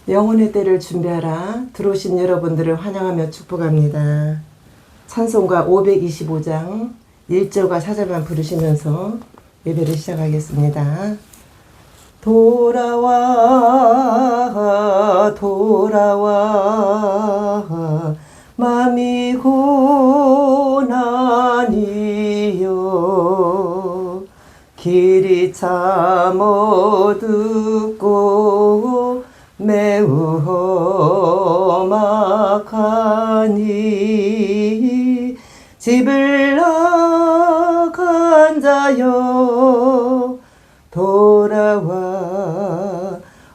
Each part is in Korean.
영혼의 때를 준비하라. 들어오신 여러분들을 환영하며 축복합니다. 찬송가 525장 1절과 4절만 부르시면서 예배를 시작하겠습니다. 돌아와 돌아와 맘이 고난이여 길이 참 어둡고 매우 험악하니 집을 나간 자여 돌아와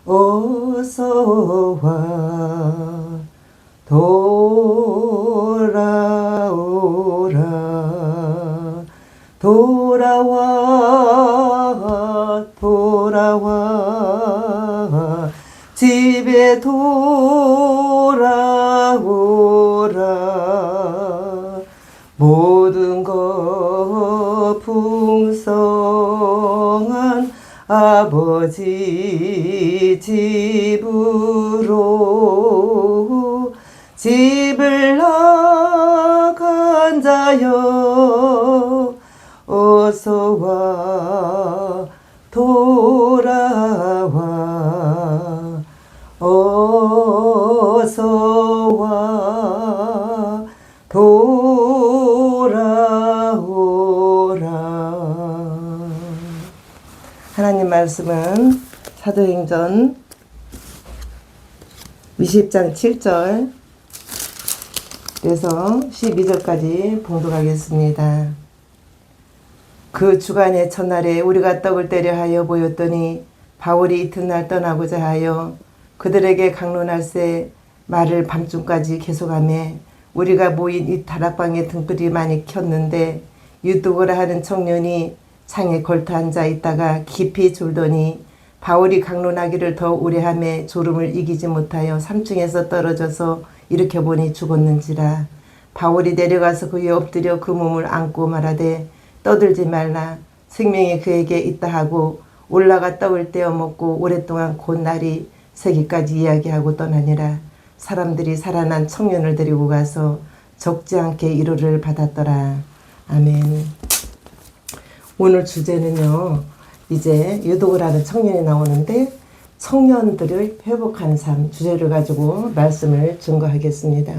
어서와 돌아오라 돌아와 돌아와 집에 돌아오라 모든 것 풍성한 아버지 집으로 집을 나간 자여 어서와 돌아와 어서와 돌아오라. 하나님 말씀은 사도행전 20장 7절 그래서 12절까지 봉독하겠습니다. 그 주간의 첫날에 우리가 떡을 떼려 하여 모였더니 바울이 이튿날 떠나고자 하여 그들에게 강론할새 말을 밤중까지 계속하며 우리가 모인 이 다락방에 등불이 많이 켰는데 유두고라 하는 청년이 창에 걸터 앉아 있다가 깊이 졸더니 바울이 강론하기를 더 오래하며 졸음을 이기지 못하여 3층에서 떨어져서 일으켜보니 죽었는지라. 바울이 내려가서 그에 엎드려 그 몸을 안고 말하되 떠들지 말라 생명이 그에게 있다 하고 올라가 떡을 떼어 먹고 오랫동안 곧 날이 새기까지 이야기하고 떠나니라. 사람들이 살아난 청년을 데리고 가서 적지 않게 위로를 받았더라. 아멘. 오늘 주제는요, 이제 유독을 하는 청년이 나오는데 청년들을 회복하는 삶 주제를 가지고 말씀을 증거하겠습니다.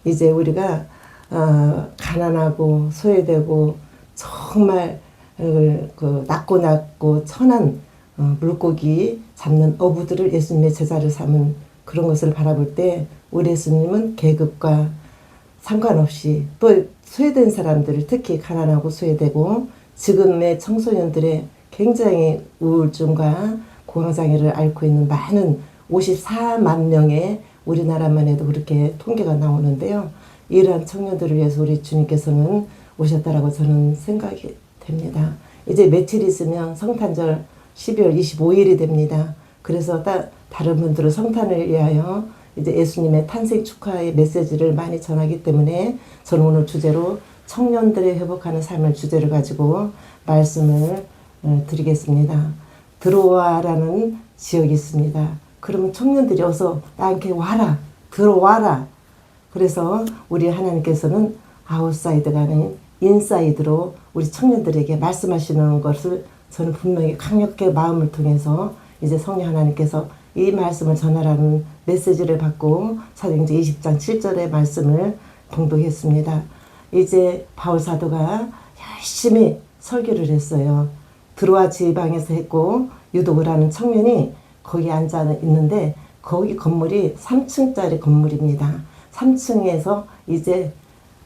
이제 우리가 가난하고 소외되고 정말 낮고 천한 물고기 잡는 어부들을 예수님의 제자를 삼은 그런 것을 바라볼 때 우리 예수님은 계급과 상관없이 또 소외된 사람들을 특히 가난하고 소외되고 지금의 청소년들의 굉장히 우울증과 공황장애를 앓고 있는 많은 54만 명의 우리나라만 해도 그렇게 통계가 나오는데요. 이러한 청년들을 위해서 우리 주님께서는 오셨다라고 저는 생각이 됩니다. 이제 며칠 있으면 성탄절 12월 25일이 됩니다. 그래서 다른 분들은 성탄을 위하여 이제 예수님의 탄생 축하의 메시지를 많이 전하기 때문에 저는 오늘 주제로 청년들의 회복하는 삶을 주제를 가지고 말씀을 드리겠습니다. 들어와라는 지역이 있습니다. 그러면 청년들이 어서 나한테 와라, 들어와라. 그래서 우리 하나님께서는 아웃사이드가 아닌 인사이드로 우리 청년들에게 말씀하시는 것을 저는 분명히 강력하게 마음을 통해서 이제 성령 하나님께서 이 말씀을 전하라는 메시지를 받고 사도행전 20장 7절의 말씀을 봉독했습니다. 이제 바울 사도가 열심히 설교를 했어요. 드로아 지방에서 했고 유독을 하는 청년이 거기 앉아 있는데 거기 건물이 3층짜리 건물입니다. 3층에서 이제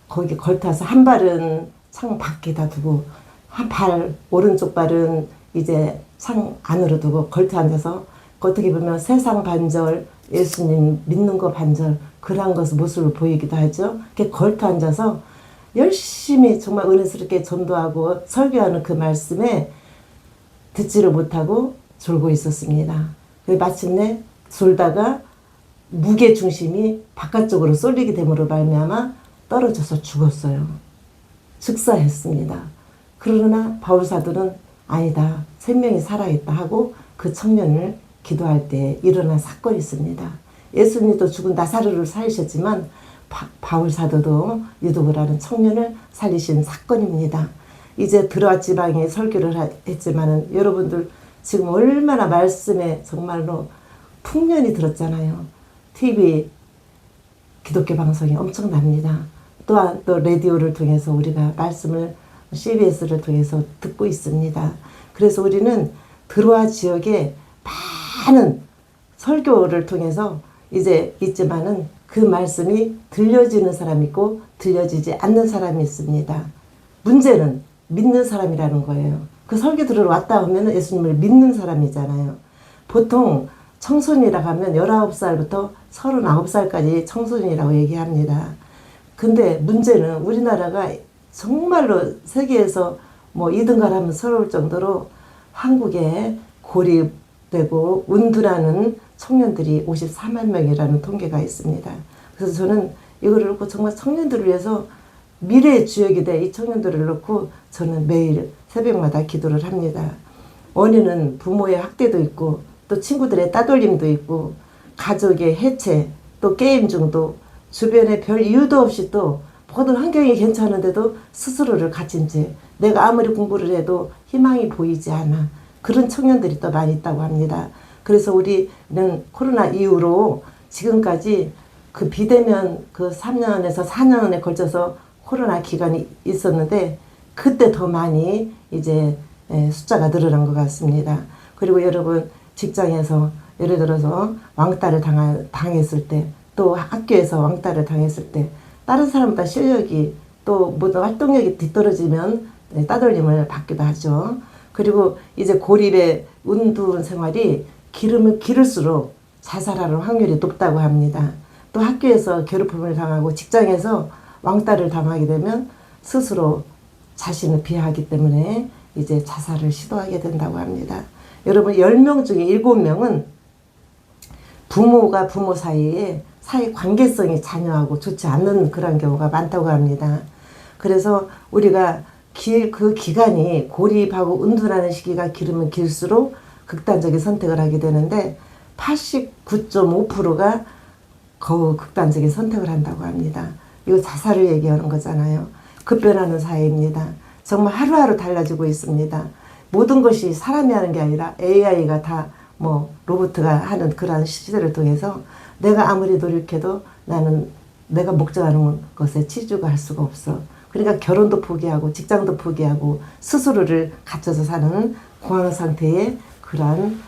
거기 걸터서 한 발은 창 밖에다 두고 한 발 오른쪽 발은 이제 창 안으로 두고 걸터 앉아서 어떻게 보면 세상 반절 예수님 믿는 거 반절 그런 것을 모습을 보이기도 하죠. 이렇게 걸터 앉아서 열심히 정말 은혜스럽게 전도하고 설교하는 그 말씀에 듣지를 못하고 졸고 있었습니다. 마침내 졸다가 무게 중심이 바깥쪽으로 쏠리게 됨으로 말미암아 떨어져서 죽었어요. 즉사했습니다. 그러나 바울 사도는 아니다, 생명이 살아있다 하고 그 청년을 기도할 때 일어난 사건이 있습니다. 예수님도 죽은 나사로를 살리셨지만 바울 사도도 유두부라는 청년을 살리신 사건입니다. 이제 드로아 지방에 설교를 했지만은 여러분들 지금 얼마나 말씀에 정말로 풍년이 들었잖아요. TV 기독교 방송이 엄청납니다. 또한 또 라디오를 통해서 우리가 말씀을 CBS를 통해서 듣고 있습니다. 그래서 우리는 드로아 지역에 많은 설교를 통해서 이제 있지만은 그 말씀이 들려지는 사람이 있고 들려지지 않는 사람이 있습니다. 문제는 믿는 사람이라는 거예요. 그 설교 들으러 왔다 하면 예수님을 믿는 사람이잖아요. 보통 청소년이라고 하면 19살부터 39살까지 청소년이라고 얘기합니다. 근데 문제는 우리나라가 정말로 세계에서 뭐 2등가를 하면 서러울 정도로 한국에 고립되고 운둔하는 청년들이 54만 명이라는 통계가 있습니다. 그래서 저는 이거를 놓고 정말 청년들을 위해서 미래의 주역이 돼 이 청년들을 놓고 저는 매일 새벽마다 기도를 합니다. 원인은 부모의 학대도 있고 또 친구들의 따돌림도 있고 가족의 해체 또 게임 중독 주변에 별 이유도 없이 또 모든 환경이 괜찮은데도 스스로를 갇힌 채 내가 아무리 공부를 해도 희망이 보이지 않아 그런 청년들이 또 많이 있다고 합니다. 그래서 우리는 코로나 이후로 지금까지 그 비대면 그 3년에서 4년에 걸쳐서 코로나 기간이 있었는데 그때 더 많이 이제 숫자가 늘어난 것 같습니다. 그리고 여러분 직장에서 예를 들어서 왕따를 당했을 때 또 학교에서 왕따를 당했을 때 다른 사람보다 실력이 또 모든 활동력이 뒤떨어지면 따돌림을 받기도 하죠. 그리고 이제 고립의 운동 생활이 기름을 기를수록 자살하는 확률이 높다고 합니다. 또 학교에서 괴롭힘을 당하고 직장에서 왕따를 당하게 되면 스스로 자신을 비하하기 때문에 이제 자살을 시도하게 된다고 합니다. 여러분 10명 중에 7명은 부모가 부모 사이에 사이 관계성이 자녀하고 좋지 않는 그런 경우가 많다고 합니다. 그래서 우리가 그 기간이 고립하고 은둔하는 시기가 길으면 길수록 극단적인 선택을 하게 되는데 89.5%가 거의 극단적인 선택을 한다고 합니다. 이거 자살을 얘기하는 거잖아요. 급변하는 사회입니다. 정말 하루하루 달라지고 있습니다. 모든 것이 사람이 하는 게 아니라 AI가 다 뭐 로봇가 하는 그런 시대를 통해서 내가 아무리 노력해도 나는 내가 목적하는 것에 치주가 할 수가 없어. 그러니까 결혼도 포기하고 직장도 포기하고 스스로를 갇혀서 사는 공황 상태의 그런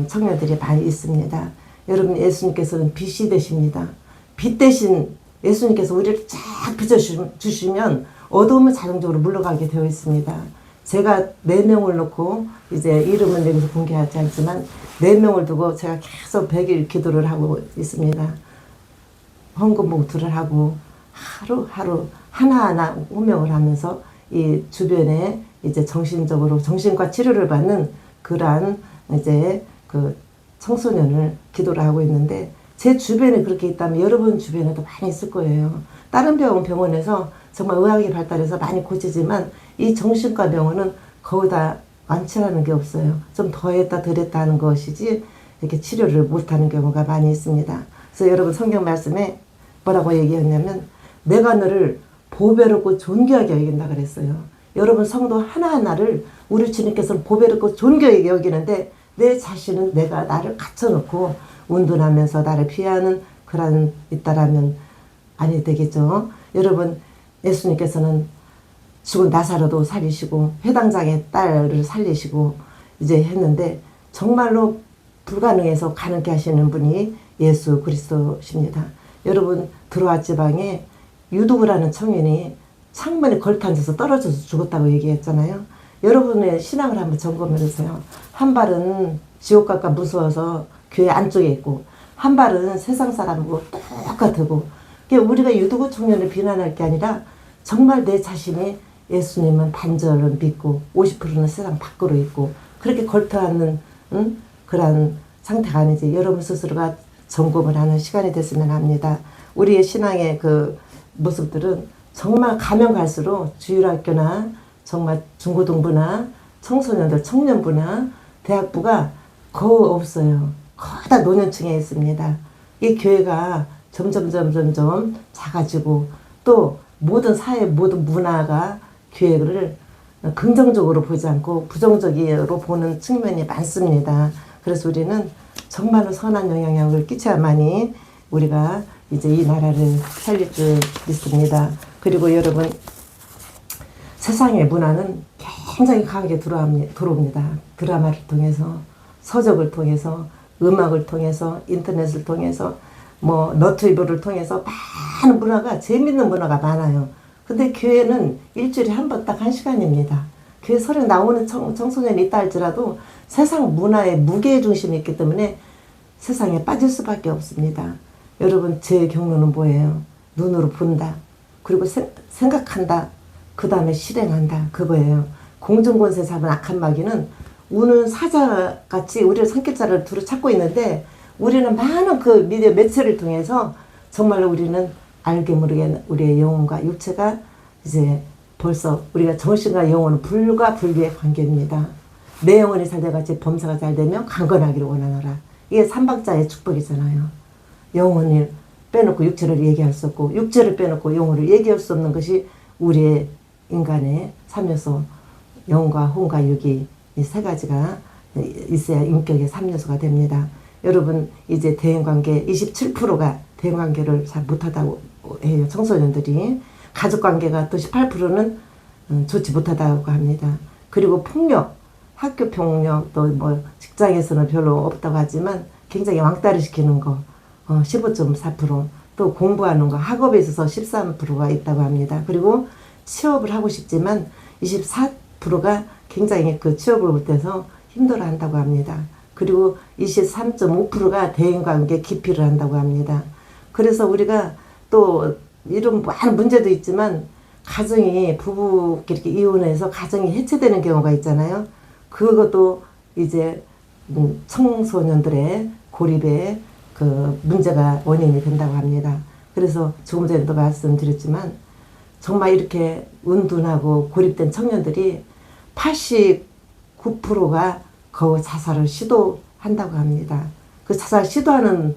청년들이 많이 있습니다. 여러분 예수님께서는 빛이 되십니다. 빛 대신 예수님께서 우리를 쫙 비춰주시면 어두움은 자동적으로 물러가게 되어 있습니다. 제가 4명을 놓고 이제 이름은 여기서 공개하지 않지만 4명을 두고 제가 계속 100일 기도를 하고 있습니다. 헌금 봉투를 하고 하루하루 하나하나 호명을 하면서 이 주변에 이제 정신과 치료를 받는 그러한 이제 그 청소년을 기도를 하고 있는데 제 주변에 그렇게 있다면 여러분 주변에도 많이 있을 거예요. 다른 병원에서 정말 의학이 발달해서 많이 고치지만 이 정신과 병원은 거의 다 완치라는 게 없어요. 좀 더했다 덜했다 하는 것이지 이렇게 치료를 못하는 경우가 많이 있습니다. 그래서 여러분 성경 말씀에 뭐라고 얘기했냐면 내가 너를 보배롭고 존귀하게 여긴다 그랬어요. 여러분 성도 하나하나를 우리 주님께서는 보배롭고 존귀하게 여기는데 내 자신은 내가 나를 갖춰놓고 운둔하면서 나를 피하는 그런 있다라면 아니 되겠죠. 여러분 예수님께서는 죽은 나사로도 살리시고 회당장의 딸을 살리시고 이제 했는데 정말로 불가능해서 가능케 하시는 분이 예수 그리스도십니다. 여러분 드로아 지방에 유두부라는 청년이 창문에 걸터앉아서 떨어져서 죽었다고 얘기했잖아요. 여러분의 신앙을 한번 점검해 보세요. 한 발은 지옥 갈까 무서워서 교회 안쪽에 있고 한 발은 세상 사람하고 똑같고 우리가 유두부 청년을 비난할 게 아니라 정말 내 자신이 예수님은 반절은 믿고 50%는 세상 밖으로 있고 그렇게 걸터앉는 그런 상태가 아니지. 여러분 스스로가 점검을 하는 시간이 됐으면 합니다. 우리의 신앙의 그 모습들은 정말 가면 갈수록 주일학교나 정말 중고등부나 청소년들 청년부나 대학부가 거의 없어요. 거다 노년층에 있습니다. 이 교회가 점점 작아지고 또 모든 사회 모든 문화가 교회를 긍정적으로 보지 않고 부정적으로 보는 측면이 많습니다. 그래서 우리는 정말로 선한 영향력을 끼쳐야만이 우리가 이제 이 나라를 살릴 줄 믿습니다. 그리고 여러분, 세상의 문화는 굉장히 강하게 들어옵니다. 드라마를 통해서, 서적을 통해서, 음악을 통해서, 인터넷을 통해서, 뭐 너튜브를 통해서 많은 문화가, 재밌는 문화가 많아요. 근데 교회는 일주일에 한 번 딱 1시간입니다. 교회 설에 나오는 청소년이 있다 할지라도 세상 문화의 무게 중심이 있기 때문에 세상에 빠질 수밖에 없습니다. 여러분, 제 경로는 뭐예요? 눈으로 본다. 그리고 생각한다. 그 다음에 실행한다. 그거예요. 공중권세 잡은 악한 마귀는 우는 사자같이 우리를 산길자를 두루 찾고 있는데, 우리는 많은 그 미디어 매체를 통해서 정말로 우리는 알게 모르게 우리의 영혼과 육체가 이제 벌써 우리가 정신과 영혼은 불과 불비의 관계입니다. 내 영혼이 잘 돼같이 범사가 잘 되면 강건하기를 원하노라. 이게 삼박자의 축복이잖아요. 영혼을 빼놓고 육체를 얘기할 수 없고, 육체를 빼놓고 영혼을 얘기할 수 없는 것이 우리의 인간의 삼요소, 영과 혼과 육이 이 세 가지가 있어야 인격의 삼요소가 됩니다. 여러분, 이제 대인관계 27%가 대인관계를 잘 못하다고 해요. 청소년들이. 가족관계가 또 18%는 좋지 못하다고 합니다. 그리고 폭력, 학교 폭력, 또 뭐 직장에서는 별로 없다고 하지만 굉장히 왕따를 시키는 거 15.4%, 또 공부하는 거 학업에 있어서 13%가 있다고 합니다. 그리고 취업을 하고 싶지만 24%가 굉장히 그 취업을 못해서 힘들어 한다고 합니다. 그리고 23.5%가 대인관계 기피를 한다고 합니다. 그래서 우리가 또 이런 많은 문제도 있지만 가정이 부부끼리 이혼해서 가정이 해체되는 경우가 있잖아요. 그것도 이제 청소년들의 고립의 그 문제가 원인이 된다고 합니다. 그래서 조금 전에도 말씀드렸지만 정말 이렇게 은둔하고 고립된 청년들이 89%가 거의 자살을 시도한다고 합니다. 그 자살 시도하는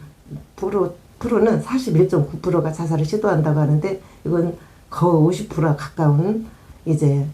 프로는 41.9%가 자살을 시도한다고 하는데, 이건 거의 50%가 가까운 이제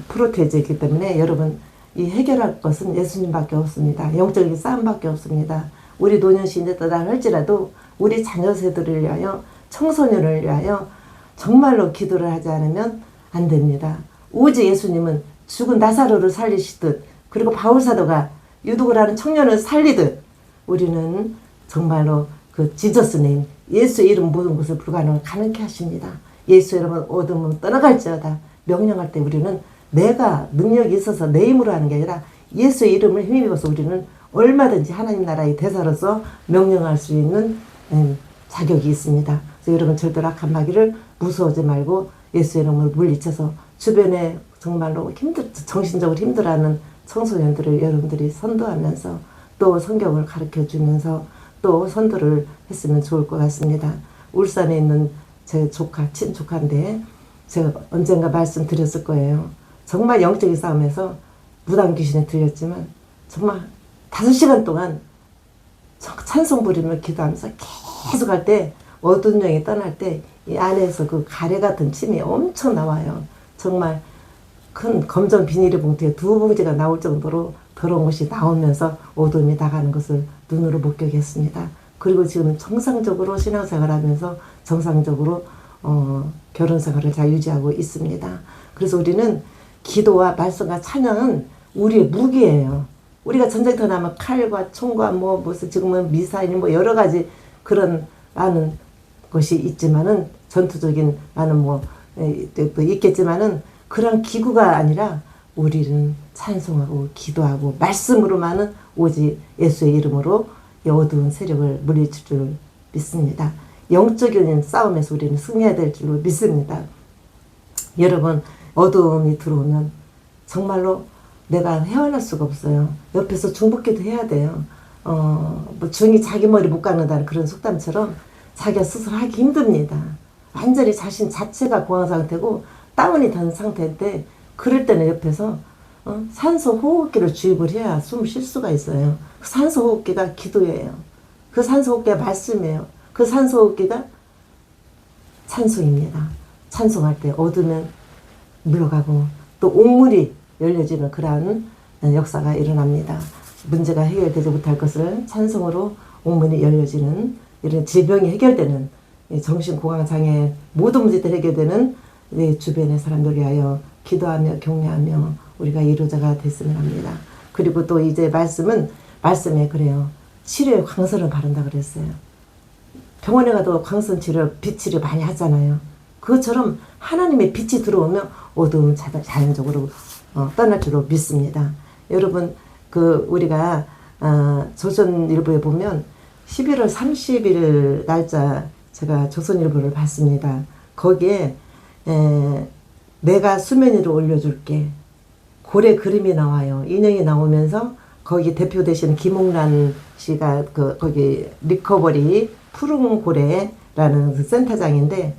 프로테이지이기 때문에 여러분, 이 해결할 것은 예수님밖에 없습니다. 영적인 싸움밖에 없습니다. 우리 노년시인에 떠나 할지라도 우리 자녀 세대를 위하여, 청소년을 위하여 정말로 기도를 하지 않으면 안 됩니다. 오직 예수님은 죽은 나사로를 살리시듯, 그리고 바울사도가 유독을 하는 청년을 살리듯, 우리는 정말로 그 지저스 네임, 예수의 이름 모든 것을 불가능을 가능케 하십니다. 예수의 이름은 어둠은 떠나갈지어다 명령할 때 우리는 내가 능력이 있어서 내 힘으로 하는 게 아니라 예수의 이름을 힘입어서 우리는 얼마든지 하나님 나라의 대사로서 명령할 수 있는 자격이 있습니다. 그래서 여러분, 절대로 악한 마귀를 무서워하지 말고 예수의 이름을 물리쳐서 주변에 정말로 정신적으로 힘들어하는 청소년들을 여러분들이 선도하면서 또 성경을 가르쳐 주면서 또 선도를 했으면 좋을 것 같습니다. 울산에 있는 제 조카, 친조카인데 제가 언젠가 말씀드렸을 거예요. 정말 영적인 싸움에서 무당 귀신에 들렸지만 정말 5시간 동안 찬송 부리며 기도하면서 계속 할 때, 어두운 영이 떠날 때 이 안에서 그 가래 같은 침이 엄청 나와요. 정말 큰 검정 비닐의 봉투에 2봉지가 나올 정도로 더러운 것이 나오면서 어둠이 나가는 것을 눈으로 목격했습니다. 그리고 지금 정상적으로 신앙생활 하면서 정상적으로 결혼생활을 잘 유지하고 있습니다. 그래서 우리는 기도와 말씀과 찬양은 우리의 무기예요. 우리가 전쟁터 나면 칼과 총과 뭐 무슨 지금은 미사일 뭐 여러 가지 그런 많은 것이 있지만은, 전투적인 많은 뭐 또 있겠지만은, 그런 기구가 아니라 우리는 찬송하고 기도하고 말씀으로만은 오직 예수의 이름으로 이 어두운 세력을 물리칠 줄 믿습니다. 영적인 싸움에서 우리는 승리해야 될 줄 믿습니다. 여러분, 어두움이 들어오면 정말로 내가 헤어날 수가 없어요. 옆에서 중보기도 해야 돼요. 뭐 중이 자기 머리 못 깎는다는 그런 속담처럼 자기가 스스로 하기 힘듭니다. 완전히 자신 자체가 공황 상태고 다운이 된 상태인데, 그럴 때는 옆에서 산소 호흡기를 주입을 해야 숨을 쉴 수가 있어요. 그 산소 호흡기가 기도예요. 그 산소 호흡기가 말씀이에요. 그 산소 호흡기가 찬송입니다. 찬송할 때 어두면 물러가고 또 옥문이 열려지는 그러한 역사가 일어납니다. 문제가 해결되지 못할 것을 찬송으로 옥문이 열려지는 이런 질병이 해결되는 정신건강장애 모든 문제들이 해결되는 주변의 사람들 위하여 기도하며 격려하며 우리가 이루자가 됐으면 합니다. 그리고 또 이제 말씀에 그래요. 치료에 광선을 바른다 그랬어요. 병원에 가도 광선 치료, 빛 치료 많이 하잖아요. 그것처럼 하나님의 빛이 들어오면 어두움은 자연적으로 떠날 줄로 믿습니다. 여러분, 우리가 조선일보에 보면 11월 30일 날짜 제가 조선일보를 봤습니다. 거기에 내가 수면 위로 올려줄게. 고래 그림이 나와요. 인형이 나오면서 거기 대표 되시는 김홍란 씨가 거기 리커버리 푸른 고래라는 그 센터장인데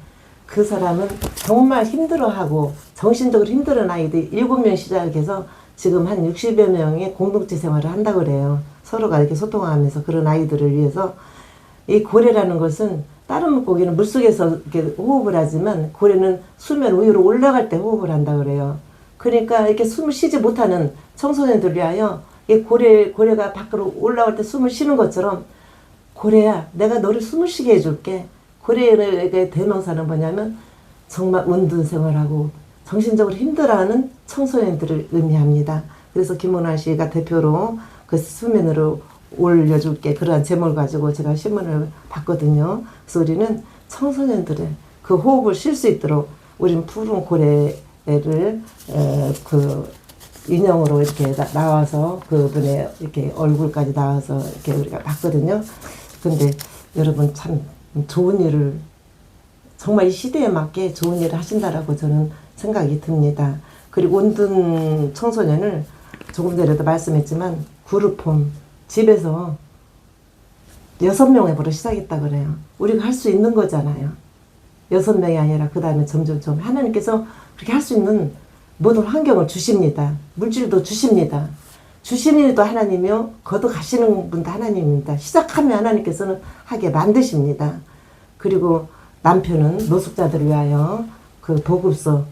그 사람은 정말 힘들어하고 정신적으로 힘들은 아이들 7명 시작해서 지금 한 60여 명의 공동체 생활을 한다고 그래요. 서로가 이렇게 소통하면서 그런 아이들을 위해서 이 고래라는 것은 다른 물고기는 물속에서 이렇게 호흡을 하지만 고래는 수면 위로 올라갈 때 호흡을 한다 그래요. 그러니까 이렇게 숨을 쉬지 못하는 청소년들을 위하여 이 고래가 밖으로 올라올 때 숨을 쉬는 것처럼 고래야, 내가 너를 숨을 쉬게 해줄게. 고래의 대명사는 뭐냐면 정말 은둔 생활하고 정신적으로 힘들어하는 청소년들을 의미합니다. 그래서 김은아 씨가 대표로 그 수면으로 올려줄게 그러한 제목을 가지고 제가 신문을 봤거든요. 그래서 우리는 청소년들의 그 호흡을 쉴 수 있도록 우리는 푸른 고래를 그 인형으로 이렇게 나와서 그분의 이렇게 얼굴까지 나와서 이렇게 우리가 봤거든요. 근데 여러분 참 좋은 일을 정말 이 시대에 맞게 좋은 일을 하신다라고 저는 생각이 듭니다. 그리고 은둔 청소년을 조금 전에도 말씀했지만 그룹홈 집에서 6명 해보러 시작했다 그래요. 우리가 할 수 있는 거잖아요. 6명이 아니라 그 다음에 점점 하나님께서 그렇게 할 수 있는 모든 환경을 주십니다. 물질도 주십니다. 주시는 일도 하나님이요. 거둬가시는 분도 하나님입니다. 시작하면 하나님께서는 하게 만드십니다. 그리고 남편은 노숙자들을 위하여 그 보급소,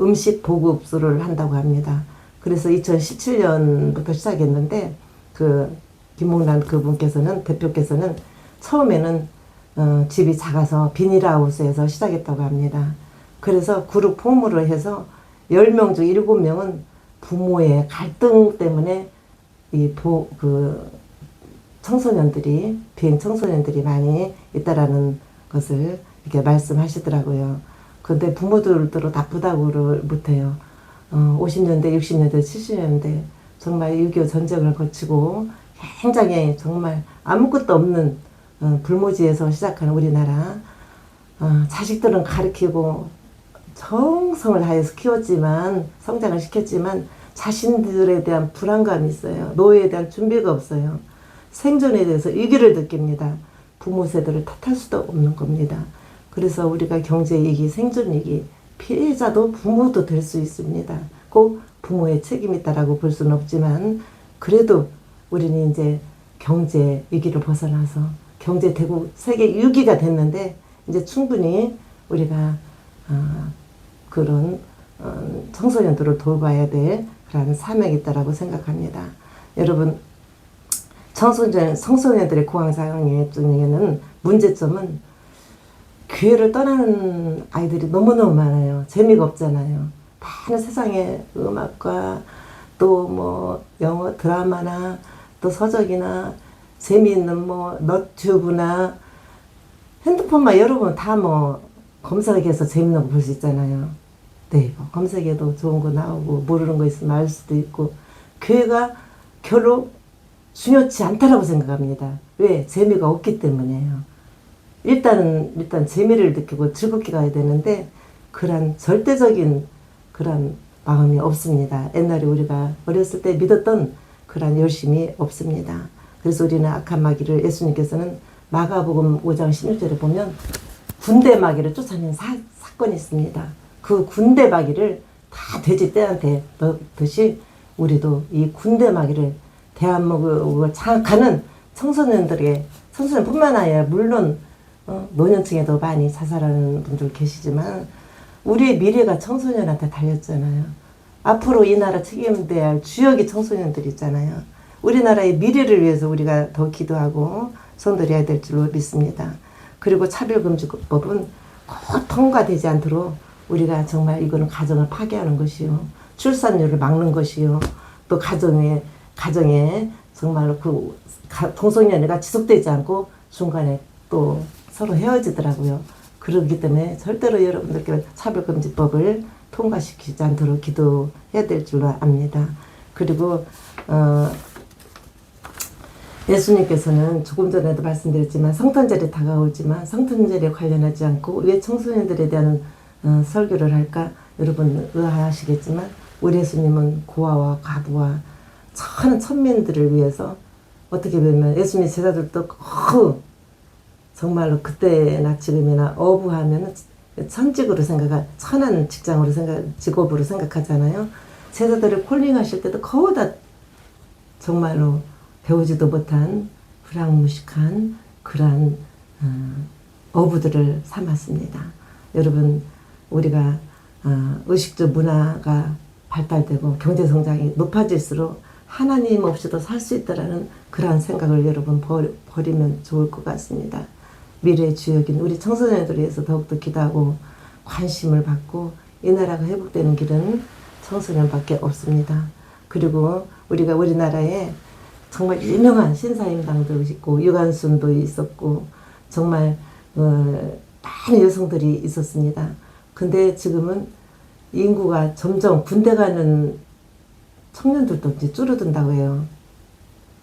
음식 보급소를 한다고 합니다. 그래서 2017년부터 시작했는데 그 김홍란 그분께서는 대표께서는 처음에는 집이 작아서 비닐하우스에서 시작했다고 합니다. 그래서 그룹 홈으로 해서 10명 중 7명은 부모의 갈등 때문에 청소년들이 비행 청소년들이 많이 있다라는 것을 이렇게 말씀하시더라고요. 근데 부모들도 나쁘다고를 못해요. 50년대, 60년대, 70년대 정말 6.25 전쟁을 거치고 굉장히 정말 아무것도 없는 불모지에서 시작한 우리나라 자식들은 가르치고 정성을 다해서 키웠지만 성장을 시켰지만 자신들에 대한 불안감이 있어요. 노예에 대한 준비가 없어요. 생존에 대해서 위기를 느낍니다. 부모 세대를 탓할 수도 없는 겁니다. 그래서 우리가 경제위기, 생존위기, 피해자도 부모도 될 수 있습니다. 꼭 부모의 책임이 있다라고 볼 수는 없지만 그래도 우리는 이제 경제 위기를 벗어나서 경제 대국 세계 6위가 됐는데 이제 충분히 우리가 그런 청소년들을 돌봐야 될 그런 사명이 있다라고 생각합니다. 여러분 청소년들의 공황장애 중에는 문제점은 교회를 떠나는 아이들이 너무너무 많아요. 재미가 없잖아요. 다른 세상에 음악과 또 뭐 영어 드라마나 또 서적이나 재미있는 뭐 너튜브나 핸드폰만 열어보면 다 뭐 검색해서 재밌는 거 볼 수 있잖아요. 네, 검색해도 좋은 거 나오고 모르는 거 있으면 알 수도 있고 교회가 별로 중요치 않다라고 생각합니다. 왜? 재미가 없기 때문이에요. 일단 재미를 느끼고 즐겁게 가야 되는데 그런 절대적인 그런 마음이 없습니다. 옛날에 우리가 어렸을 때 믿었던 그런 열심이 없습니다. 그래서 우리는 악한 마귀를 예수님께서는 마가복음 5장 16절에 보면 군대 마귀를 쫓아낸 사건이 있습니다. 그 군대 마귀를 다 돼지 떼한테 넣듯이 우리도 이 군대마기를 대한민국을 장악하는 청소년뿐만 아니라 물론 노년층에도 많이 자살하는 분들 계시지만 우리의 미래가 청소년한테 달렸잖아요. 앞으로 이 나라 책임져야 할 주역이 청소년들이 있잖아요. 우리나라의 미래를 위해서 우리가 더 기도하고 손들여야 될 줄로 믿습니다. 그리고 차별금지법은 꼭 통과되지 않도록 우리가 정말 이거는 가정을 파괴하는 것이요. 출산율을 막는 것이요. 또 가정에 정말로 동성연애가 지속되지 않고 중간에 또 서로 헤어지더라고요. 그렇기 때문에 절대로 여러분들께 차별금지법을 통과시키지 않도록 기도해야 될 줄로 압니다. 그리고 예수님께서는 조금 전에도 말씀드렸지만 성탄절이 다가오지만 성탄절에 관련하지 않고 왜 청소년들에 대한 설교를 할까? 여러분 의아하시겠지만 우리 예수님은 고아와 과부와 천민들을 위해서 어떻게 보면 예수님의 제자들도 정말로 그때나 지금이나 어부하면 천직으로 천한 직업으로 생각하잖아요. 제자들을 콜링하실 때도 거의 다 정말로 배우지도 못한 불황무식한 그러한 어부들을 삼았습니다. 여러분 우리가 의식주 문화가 발달되고 경제성장이 높아질수록 하나님 없이도 살 수 있다라는 그러한 생각을 여러분 버리면 좋을 것 같습니다. 미래의 주역인 우리 청소년들을 위해서 더욱더 기도하고 관심을 받고 이 나라가 회복되는 길은 청소년밖에 없습니다. 그리고 우리가 우리나라에 정말 유명한 신사임당도 있고 유관순도 있었고 정말 많은 여성들이 있었습니다. 근데 지금은 인구가 점점 군대 가는 청년들도 이제 줄어든다고 해요.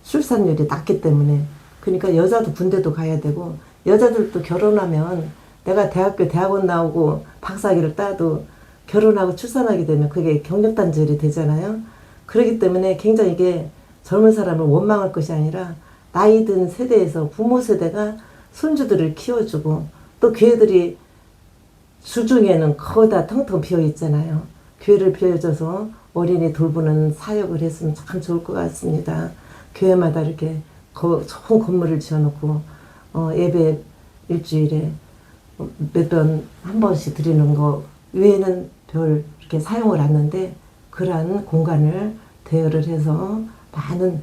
출산율이 낮기 때문에. 그러니까 여자도 군대도 가야 되고 여자들도 결혼하면 내가 대학원 나오고 박사학위를 따도 결혼하고 출산하게 되면 그게 경력단절이 되잖아요. 그렇기 때문에 굉장히 이게 젊은 사람을 원망할 것이 아니라 나이 든 세대에서 부모 세대가 손주들을 키워주고 또 교회들이 주중에는 거의 다 텅텅 비어 있잖아요. 교회를 비워줘서 어린이 돌보는 사역을 했으면 참 좋을 것 같습니다. 교회마다 이렇게 좋은 건물을 지어놓고 예배 일주일에 몇 번 한 번씩 드리는 거 외에는 별 이렇게 사용을 하는데 그러한 공간을 대여를 해서 많은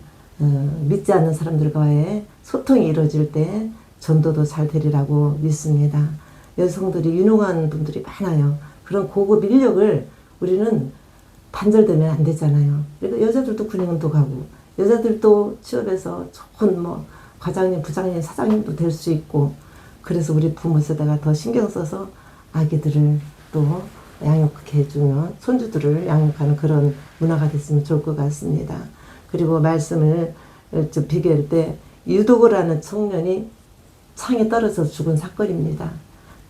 믿지 않는 사람들과의 소통이 이루어질 때 전도도 잘 되리라고 믿습니다. 여성들이 유능한 분들이 많아요. 그런 고급 인력을 우리는 단절되면 안 되잖아요. 그러니까 여자들도 군인도 가고 여자들도 취업해서 좋은 과장님, 부장님, 사장님도 될 수 있고 그래서 우리 부모 세대가 더 신경 써서 아기들을 또 양육해 해주면 손주들을 양육하는 그런 문화가 됐으면 좋을 것 같습니다. 그리고 말씀을 비교할 때 유도고라는 청년이 창에 떨어져 죽은 사건입니다.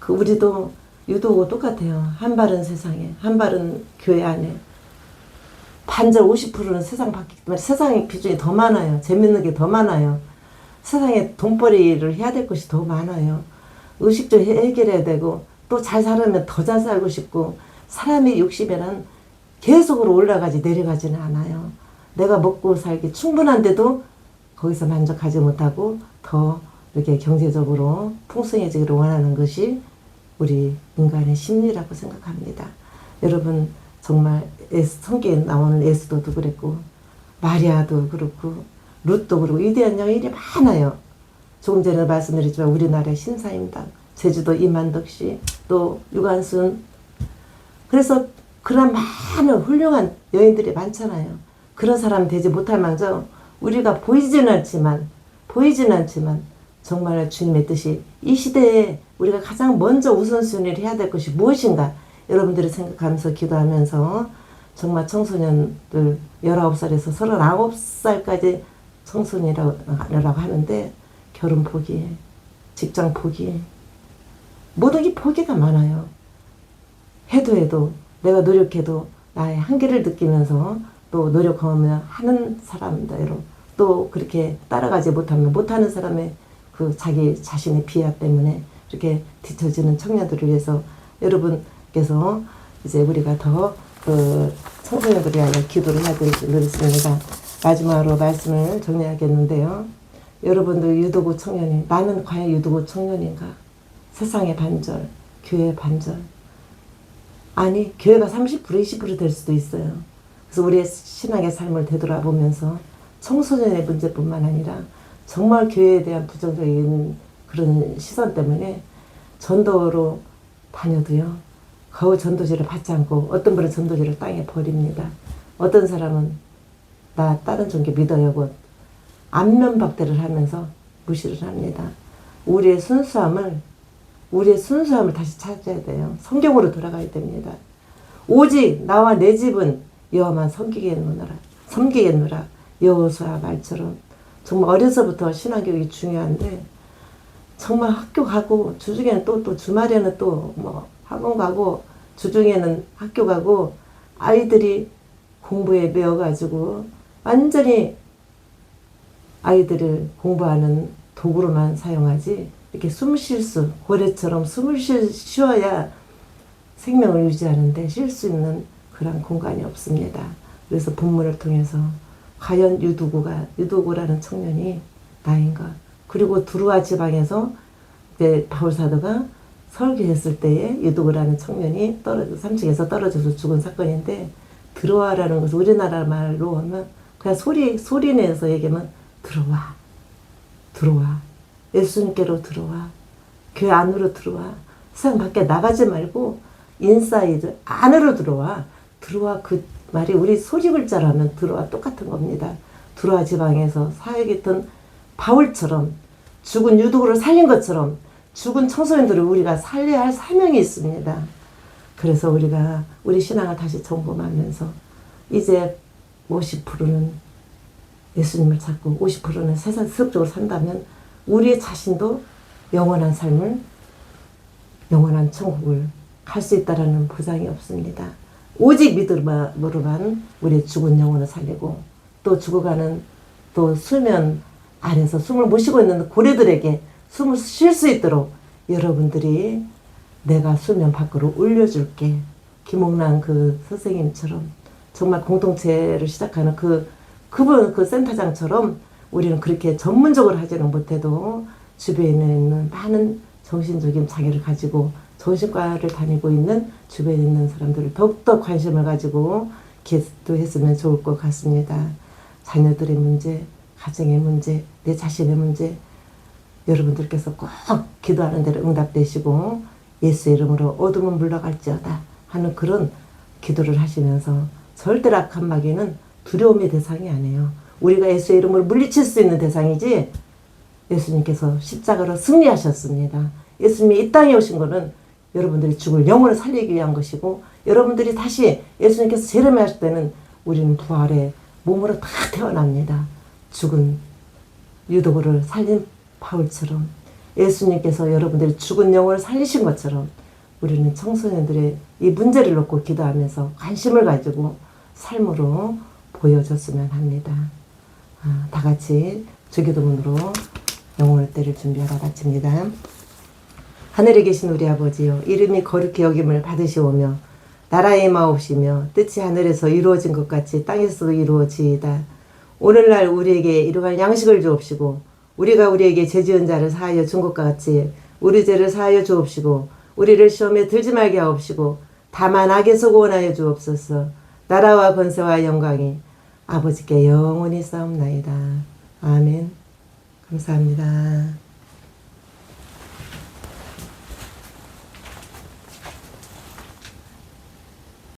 우리도 유도고 똑같아요. 한 발은 세상에, 한 발은 교회 안에. 반절 50%는 세상 밖이기 때문에 세상의 비중이 더 많아요. 재밌는 게 더 많아요. 세상에 돈벌이를 해야 될 것이 더 많아요. 의식도 해결해야 되고 또 잘 살면 더 잘 살고 싶고 사람의 욕심에는 계속으로 올라가지 내려가지는 않아요. 내가 먹고 살기 충분한데도 거기서 만족하지 못하고 더 이렇게 경제적으로 풍성해지기를 원하는 것이 우리 인간의 심리라고 생각합니다. 여러분 정말 성경에 나오는 에스더도 그랬고 마리아도 그렇고 룻도 그렇고 위대한 여인이 많아요. 조금 전에 말씀드렸지만 우리나라의 신사임당, 제주도 이만덕씨, 또 유관순. 그래서 그런 많은 훌륭한 여인들이 많잖아요. 그런 사람 되지 못할 망정 우리가 보이지는 않지만 정말 주님의 뜻이 이 시대에 우리가 가장 먼저 우선순위를 해야 될 것이 무엇인가 여러분들이 생각하면서 기도하면서 정말 청소년들 19살에서 39살까지 청소년이라고 하는데 결혼 포기, 직장 포기, 모든 게 포기가 많아요. 해도 내가 노력해도 나의 한계를 느끼면서 또 노력하면 하는 사람대로 또 그렇게 따라가지 못하는 사람의 그 자기 자신의 비하 때문에 이렇게 뒤처지는 청년들을 위해서 여러분께서 이제 우리가 더 청소년들이 위하여 기도를 해야 되겠습니다. 마지막으로 말씀을 정리하겠는데요. 여러분들 유도구 청년이, 나는 과연 유도구 청년인가? 세상의 반절, 교회의 반절. 아니, 교회가 30% 20% 될 수도 있어요. 그래서 우리의 신앙의 삶을 되돌아보면서 청소년의 문제뿐만 아니라 정말 교회에 대한 부정적인 그런 시선 때문에 전도로 다녀도요, 거의 전도지를 받지 않고 어떤 분은 전도지를 땅에 버립니다. 어떤 사람은 나 다른 종교 믿어요 고 안면박대를 하면서 무시를 합니다. 우리의 순수함을 다시 찾아야 돼요. 성경으로 돌아가야 됩니다. 오직 나와 내 집은 여호와만 섬기겠노라. 여호수아 말처럼. 정말 어려서부터 신앙교육이 중요한데, 정말 학교 가고 주중에는 또 주말에는 또 뭐 학원 가고 주중에는 학교 가고 아이들이 공부에 매여가지고 완전히 아이들을 공부하는 도구로만 사용하지, 이렇게 고래처럼 숨을 쉬어야 생명을 유지하는데 쉴 수 있는 그런 공간이 없습니다. 그래서 본문을 통해서 과연 유두구라는 청년이 나인가? 그리고 두루아 지방에서 바울사도가 설교했을 때에 유두구라는 청년이 3층에서 떨어져서 죽은 사건인데, 들어와라는 것은 우리나라 말로 하면 그냥 소리 내서 얘기하면 들어와. 예수님께로 들어와. 교회 안으로 들어와. 세상 밖에 나가지 말고 인사이드 안으로 들어와. 그 말이 우리 소리글자로 하면 들어와 똑같은 겁니다. 두루아 지방에서 사역했던 바울처럼 죽은 유두구를 살린 것처럼 죽은 청소년들을 우리가 살려야 할 사명이 있습니다. 그래서 우리가 우리 신앙을 다시 점검하면서 이제 50%는 예수님을 찾고 50%는 세상 세속적으로 산다면 우리 자신도 영원한 삶을, 영원한 천국을 갈 수 있다라는 보장이 없습니다. 오직 믿음으로만 우리의 죽은 영혼을 살리고, 또 죽어가는 또 수면 안에서 숨을 못 쉬고 있는 고래들에게 숨을 쉴 수 있도록 여러분들이 내가 수면 밖으로 올려줄게. 김옥란 그 선생님처럼 정말 공동체를 시작하는 그분 그 센터장처럼 우리는 그렇게 전문적으로 하지는 못해도 주변에 있는 많은 정신적인 장애를 가지고 정신과를 다니고 있는 주변에 있는 사람들을 더욱더 관심을 가지고 기도했으면 좋을 것 같습니다. 자녀들의 문제, 가정의 문제, 내 자신의 문제, 여러분들께서 꼭 기도하는 대로 응답되시고 예수의 이름으로 어둠은 물러갈지어다 하는 그런 기도를 하시면서, 절대로 악한 마귀는 두려움의 대상이 아니에요. 우리가 예수의 이름으로 물리칠 수 있는 대상이지, 예수님께서 십자가로 승리하셨습니다. 예수님이 이 땅에 오신 것은 여러분들이 죽을 영혼을 살리기 위한 것이고, 여러분들이 다시 예수님께서 재림하실 때는 우리는 부활의 몸으로 다 태어납니다. 죽은 유도구를 살린 바울처럼 예수님께서 여러분들이 죽은 영혼을 살리신 것처럼 우리는 청소년들의 이 문제를 놓고 기도하면서 관심을 가지고 삶으로 보여줬으면 합니다. 다 같이 주기도문으로 영혼의 때를 준비하러 바칩니다. 하늘에 계신 우리 아버지여, 이름이 거룩히 여김을 받으시오며 나라의 마옵시며 뜻이 하늘에서 이루어진 것 같이 땅에서도 이루어지이다. 오늘날 우리에게 일용할 양식을 주옵시고, 우리가 우리에게 죄지은 자를 사하여 준 것과 같이 우리 죄를 사하여 주옵시고, 우리를 시험에 들지 말게 하옵시고, 다만 악에서 구원하여 주옵소서. 나라와 권세와 영광이 아버지께 영원히 싸움나이다. 아멘. 감사합니다.